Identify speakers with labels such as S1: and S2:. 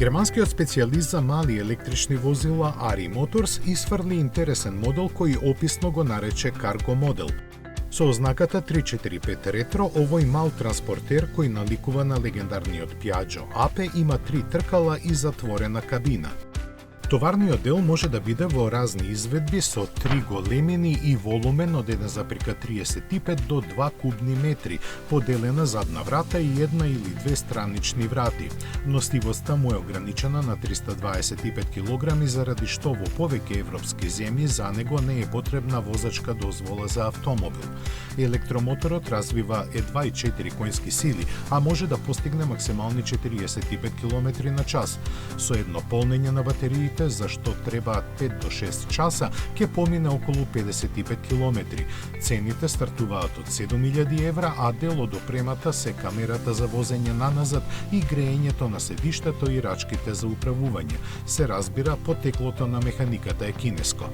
S1: Германскиот специјалист за мали електрични возила Ari Motors исфрли интересен модел кој описно го нарече карго модел. Со ознаката 345 ретро, овој мал транспортер кој наликува на легендарниот Piaggio Ape има 3 тркала и затворена кабина. Товарниот дел може да биде во разни изведби со 3 големини и волумен од 1,35 до 2 кубни метри, поделена задна врата и една или две странични врати. Носливоста му е ограничена на 325 кг заради што во повеќе европски земји за него не е потребна возачка дозвола за автомобил. Електромоторот развива 2,4 коњски сили, а може да постигне максимални 45 км на час. Со едно полнење на батериите, за што требаат 5 до 6 часа, ќе помине околу 55 км. Цените стартуваат од 7.000 евра, а дел од опремата се камерата за возење наназад и греењето на седиштето и рачките за управување. Се разбира, потеклото на механиката е кинеско.